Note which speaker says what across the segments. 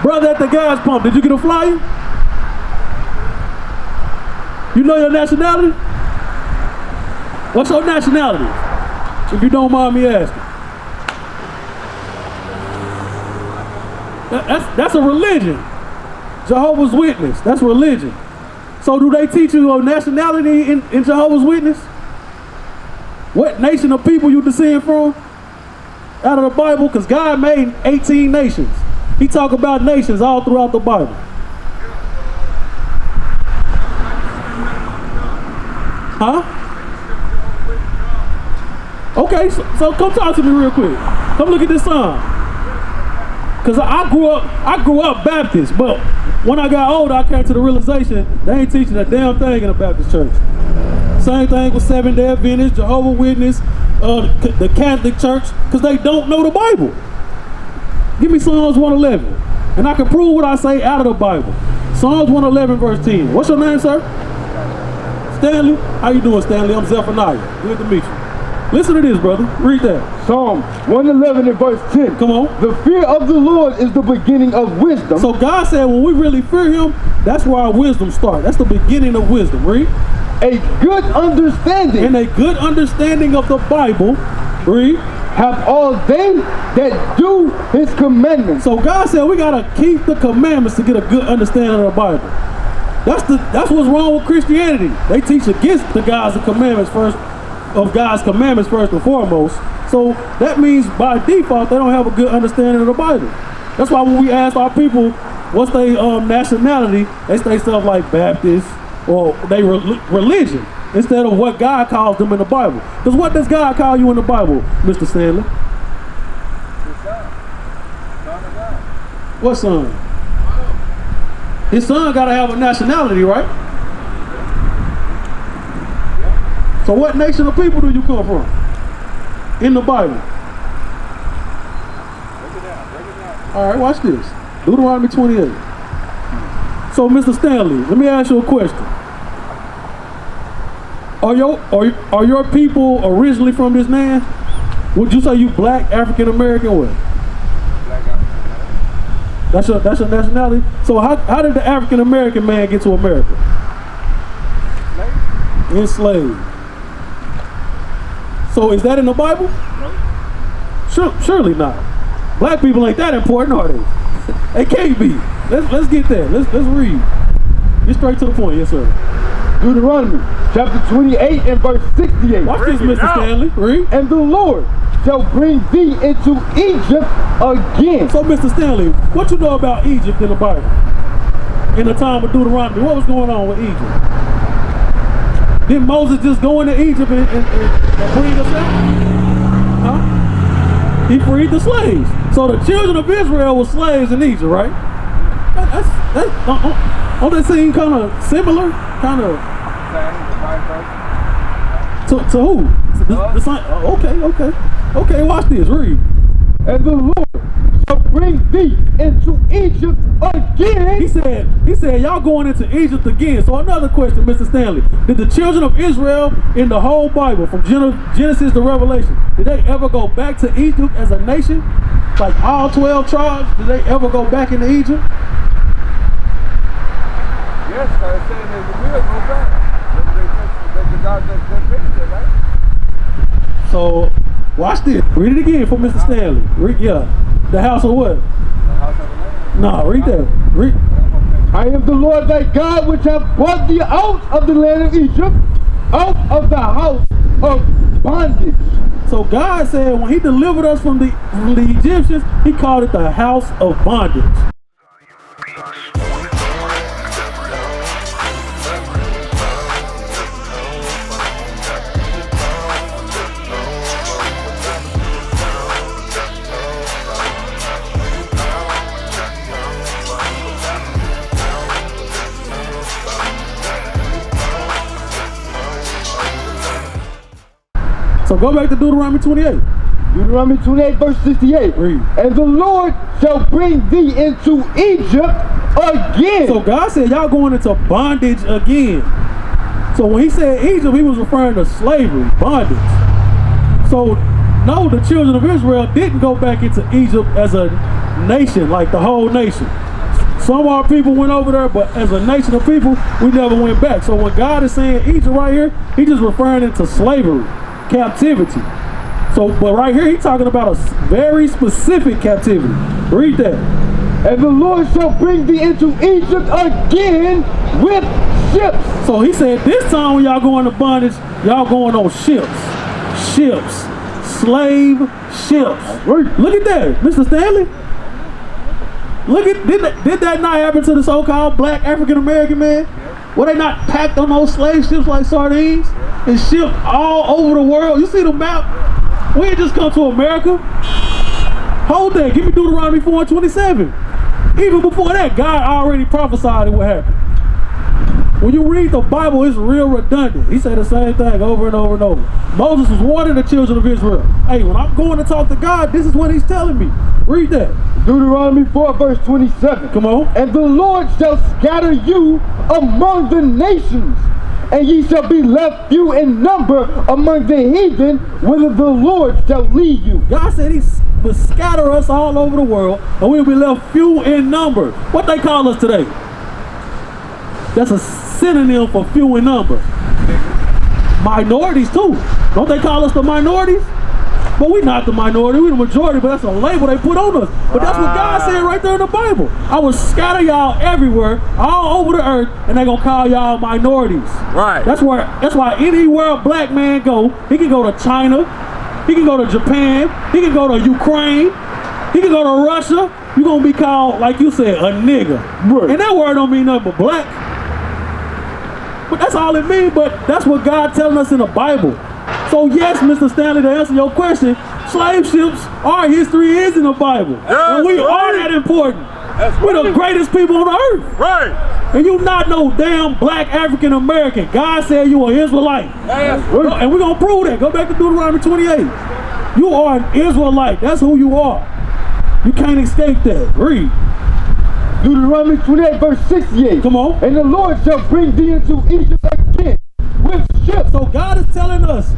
Speaker 1: Brother at the gas pump, did you get a flyer? You know your nationality? What's your nationality? If you don't mind me asking. That's a religion. Jehovah's Witness, that's religion. So do they teach you a nationality in Jehovah's Witness? What nation of people you descend from? Out of the Bible? Because God made 18 nations. He talk about nations all throughout the Bible. Huh? Okay, so come talk to me real quick. Come look at this song. Cause I grew up Baptist, but when I got older, I came to the realization they ain't teaching a damn thing in a Baptist church. Same thing with Seventh-day Adventists, Jehovah's Witness, the Catholic Church, because they don't know the Bible. Give me Psalms 111, and I can prove what I say out of the Bible. Psalms 111, verse 10. What's your name, sir? Stanley? How you doing, Stanley? I'm Zephaniah. Good to meet you. Listen to this, brother. Read that.
Speaker 2: Psalm 111 and verse 10.
Speaker 1: Come on.
Speaker 2: The fear of the Lord is the beginning of wisdom.
Speaker 1: So God said when we really fear him, that's where our wisdom starts. That's the beginning of wisdom. Read.
Speaker 2: A good understanding.
Speaker 1: And a good understanding of the Bible. Read.
Speaker 2: Have all they that do his commandments.
Speaker 1: So God said we got to keep the commandments to get a good understanding of the Bible. That's what's wrong with Christianity. They teach against the God's commandments first. Of God's commandments first and foremost. So that means by default they don't have a good understanding of the Bible. That's why when we ask our people what's their nationality, they say stuff like Baptist or they religion instead of what God calls them in the Bible. Because what does God call you in the Bible, Mr. Stanley?
Speaker 3: His son. Son of God.
Speaker 1: What son? His son got to have a nationality, right? So what nation of people do you come from? In the Bible.
Speaker 3: Break it down.
Speaker 1: All right, watch this. Deuteronomy 28. So Mr. Stanley, let me ask you a question. Are your people originally from this land? Would you say you black, African American, or what?
Speaker 3: Black African.
Speaker 1: That's your nationality? So how did the African American man get to America? Enslaved. So is that in the Bible?
Speaker 3: No.
Speaker 1: Surely not. Black people ain't that important, are they? They can't be. Let's get there. Let's read. Get straight to the point, yes sir.
Speaker 2: Deuteronomy chapter 28 and verse 68.
Speaker 1: Watch this, Mr. Stanley. Read.
Speaker 2: And the Lord shall bring thee into Egypt again.
Speaker 1: So Mr. Stanley, what you know about Egypt in the Bible? In the time of Deuteronomy, what was going on with Egypt? Did Moses just go into Egypt and bring us out? Huh? He freed the slaves. So the children of Israel were slaves in Egypt, right? Don't they seem kind of similar? Kind of. To who? The sign. Oh, okay, watch this, read.
Speaker 2: And the Lord shall bring thee into Egypt again.
Speaker 1: He said, y'all going into Egypt again. So another question, Mr. Stanley. Did the children of Israel in the whole Bible, from Genesis to Revelation, did they ever go back to Egypt as a nation? Like all 12 tribes, did they ever go back into Egypt?
Speaker 3: Yes, I said they will go back. The God that made it, right?
Speaker 1: So watch this. Read it again for Mr. Stanley. Read, yeah. The house of what?
Speaker 3: The house of the land.
Speaker 1: Nah, read that. Read.
Speaker 2: I am the Lord thy God, which have brought thee out of the land of Egypt, out of the house of bondage.
Speaker 1: So God said when he delivered us from the Egyptians, he called it the house of bondage. So go back to Deuteronomy 28.
Speaker 2: Deuteronomy 28 verse 68.
Speaker 1: Read.
Speaker 2: And the Lord shall bring thee into Egypt again.
Speaker 1: So God said y'all going into bondage again. So when he said Egypt, he was referring to slavery, bondage. So no, the children of Israel didn't go back into Egypt as a nation, like the whole nation. Some of our people went over there, but as a nation of people, we never went back. So when God is saying Egypt right here, he's just referring it to slavery, captivity. So, but right here, he's talking about a very specific captivity. Read that.
Speaker 2: And the Lord shall bring thee into Egypt again with ships.
Speaker 1: So he said, this time when y'all go into bondage, y'all going on ships. Ships. Slave ships. Look at that, Mr. Stanley. Look at, did that not happen to the so-called black African-American man? Were they not packed on those slave ships like sardines and shipped all over the world? You see the map? We ain't just come to America. Hold that, give me Deuteronomy 4:27. Even before that, God already prophesied it would happen. When you read the Bible, it's real redundant. He said the same thing over and over and over. Moses was warning the children of Israel. Hey, when I'm going to talk to God, this is what he's telling me. Read that.
Speaker 2: Deuteronomy 4:27.
Speaker 1: Come on.
Speaker 2: And the Lord shall scatter you among the nations, and ye shall be left few in number among the heathen, whither the Lord shall lead you.
Speaker 1: God said he will scatter us all over the world, and we'll be left few in number. What they call us today? That's a synonym for few in number. Minorities too. Don't they call us the minorities? But we're not the minority, we're the majority, but that's a label they put on us. But that's what God said right there in the Bible. I will scatter y'all everywhere, all over the earth, and they're gonna call y'all minorities.
Speaker 3: Right.
Speaker 1: That's why anywhere a black man go, he can go to China, he can go to Japan, he can go to Ukraine, he can go to Russia. You're gonna be called, like you said, a nigga.
Speaker 2: Right.
Speaker 1: And that word don't mean nothing but black. But that's all it means, but that's what God telling us in the Bible. So yes, Mr. Stanley, to answer your question, slave ships, our history is in the Bible.
Speaker 3: Yes,
Speaker 1: and we
Speaker 3: right.
Speaker 1: are that important. We're the greatest people on the earth.
Speaker 3: Right.
Speaker 1: And you not no damn black African American. God said you are Israelite.
Speaker 3: Yes.
Speaker 1: And we're gonna prove that. Go back to Deuteronomy 28. You are an Israelite. That's who you are. You can't escape that. Read.
Speaker 2: Deuteronomy 28:68.
Speaker 1: Come on.
Speaker 2: And the Lord shall bring thee into Egypt again with ships.
Speaker 1: So God is telling us,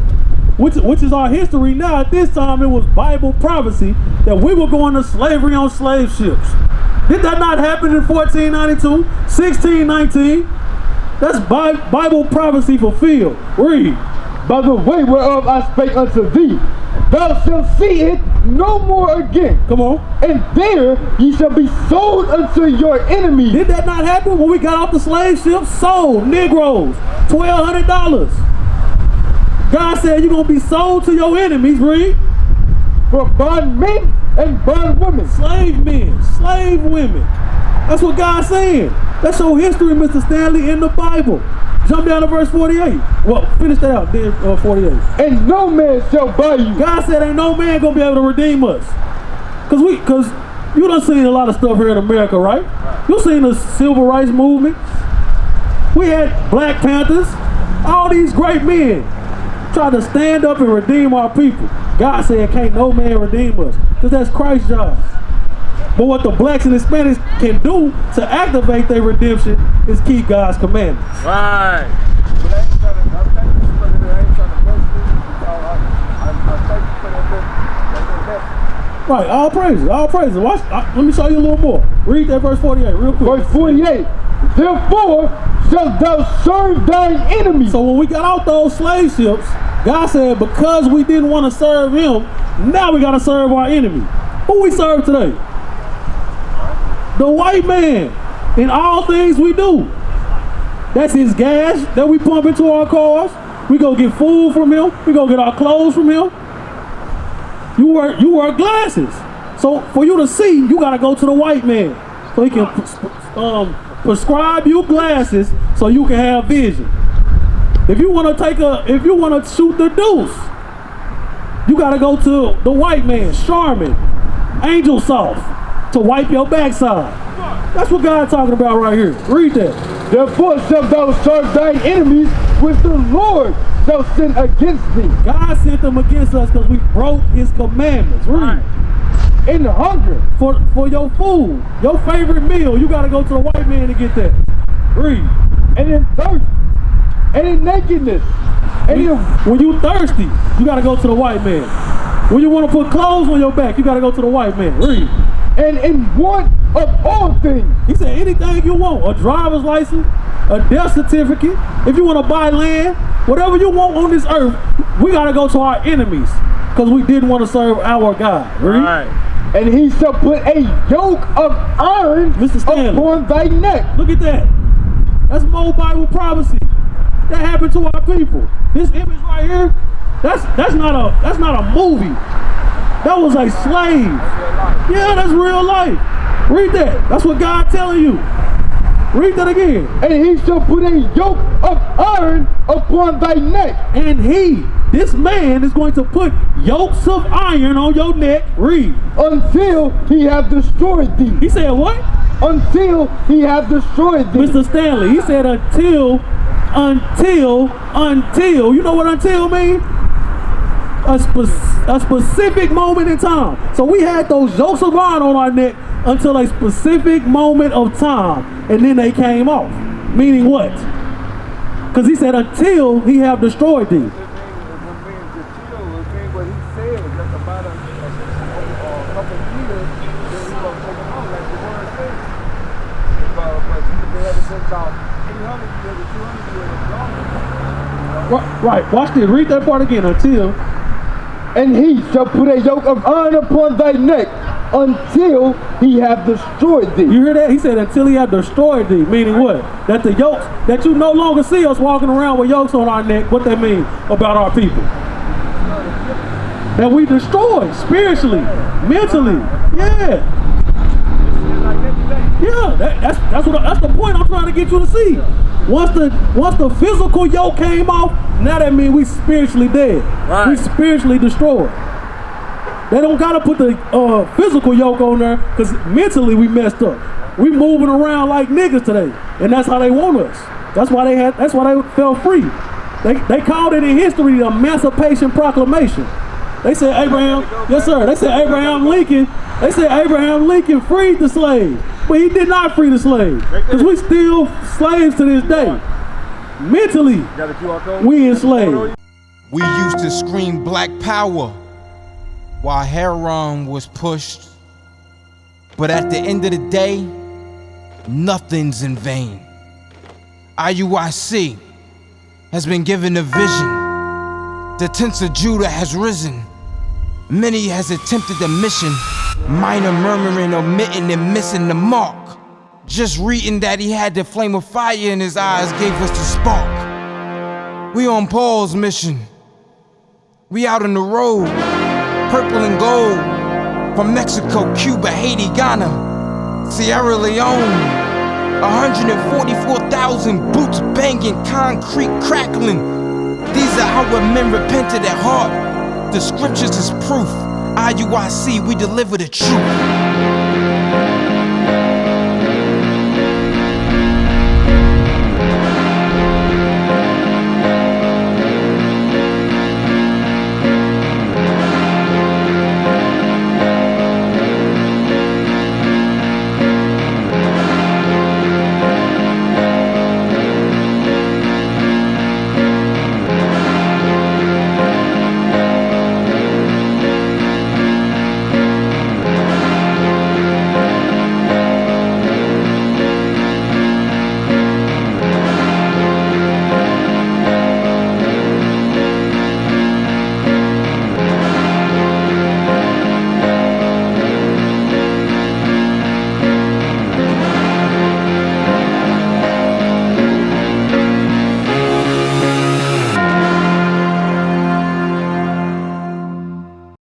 Speaker 1: which is our history now. At this time, it was Bible prophecy that we were going to slavery on slave ships. Did that not happen in 1492, 1619? That's Bible prophecy fulfilled. Read.
Speaker 2: By the way whereof I spake unto thee, thou shalt see it no more again.
Speaker 1: Come on.
Speaker 2: And there ye shall be sold unto your enemies.
Speaker 1: Did that not happen when we got off the slave ships? Sold, Negroes, $1,200. God said you're going to be sold to your enemies. Read.
Speaker 2: For bondmen and bondwomen.
Speaker 1: Slave men, slave women. That's what God's saying. That's your history, Mr. Stanley, in the Bible. Jump down to verse 48. Well, finish that out, then 48.
Speaker 2: And no man shall buy you.
Speaker 1: God said ain't no man gonna be able to redeem us. Cause you done seen a lot of stuff here in America, right? You seen the civil rights movement. We had Black Panthers, all these great men trying to stand up and redeem our people. God said can't no man redeem us, because that's Christ's job. But what the blacks and Hispanics can do to activate their redemption is keep God's commandments.
Speaker 3: Right. But I ain't trying to bust you. I thank you for that.
Speaker 1: Right, all praises, all praises. Watch, let me show you a little more. Read that verse 48 real quick.
Speaker 2: Verse 48. Therefore shalt thou serve thine enemies.
Speaker 1: So when we got out those slave ships, God said because we didn't want to serve him, now we got to serve our enemy. Who we serve today? The white man in all things we do. That's his gas that we pump into our cars. We go get food from him. We go get our clothes from him. You wear glasses. So for you to see, you gotta go to the white man. So he can prescribe you glasses so you can have vision. If you wanna shoot the deuce, you gotta go to the white man, Charmin, Angel Soft, to wipe your backside. That's what God's talking about right here. Read that.
Speaker 2: Therefore shalt thou serve thine enemies, which the Lord shall send against thee.
Speaker 1: God sent them against us because we broke his commandments. Read.
Speaker 2: In hunger.
Speaker 1: For your food, your favorite meal, you got to go to the white man to get that. Read.
Speaker 2: And in thirst. And in nakedness. And
Speaker 1: when you thirsty, you got to go to the white man. When you want to put clothes on your back, you got to go to the white man. Read.
Speaker 2: And in want of all things.
Speaker 1: He said anything you want, a driver's license, a death certificate, if you want to buy land, whatever you want on this earth, we got to go to our enemies because we didn't want to serve our God. Right?
Speaker 2: And he shall put a yoke of iron upon thy neck.
Speaker 1: Look at that. That's more Bible prophecy. That happened to our people. This image right here, that's not a movie. That was a slave. Yeah, that's real life. Read that. That's what God telling you. Read that again.
Speaker 2: And he shall put a yoke of iron upon thy neck.
Speaker 1: And this man is going to put yokes of iron on your neck. Read.
Speaker 2: Until he have destroyed thee.
Speaker 1: He said what?
Speaker 2: Until he have destroyed thee.
Speaker 1: Mr. Stanley, he said until. You know what until means? A specific moment in time. So we had those yokes of iron on our neck until a specific moment of time, and then they came off. Meaning what? Because he said until he have destroyed thee. Right, watch this. Read that part again. Until.
Speaker 2: And he shall put a yoke of iron upon thy neck until he have destroyed thee.
Speaker 1: You hear that? He said until he have destroyed thee. Meaning what? That the yokes, that you no longer see us walking around with yokes on our neck. What that mean about our people? That we destroy spiritually, mentally. Yeah. Yeah, that's the point I'm trying to get you to see. Once the physical yoke came off, now that means we spiritually dead. Right. We spiritually destroyed. They don't gotta put the physical yoke on there because mentally we messed up. We moving around like niggas today, and that's how they want us. That's why they fell free. They called it in history the Emancipation Proclamation. They said Abraham, yes sir. They said Abraham Lincoln freed the slaves. But he did not free the slaves. Because we still slaves to this day. Mentally, we enslaved.
Speaker 4: We used to scream black power while heroin was pushed. But at the end of the day, nothing's in vain. IUIC has been given a vision. The tents of Judah has risen. Many has attempted the mission. Minor murmuring, omitting, and missing the mark. Just reading that he had the flame of fire in his eyes gave us the spark. We on Paul's mission. We out on the road, purple and gold. From Mexico, Cuba, Haiti, Ghana, Sierra Leone. 144,000 boots banging, concrete crackling. These are how men repented at heart. The scriptures is proof. IUIC, we deliver the truth.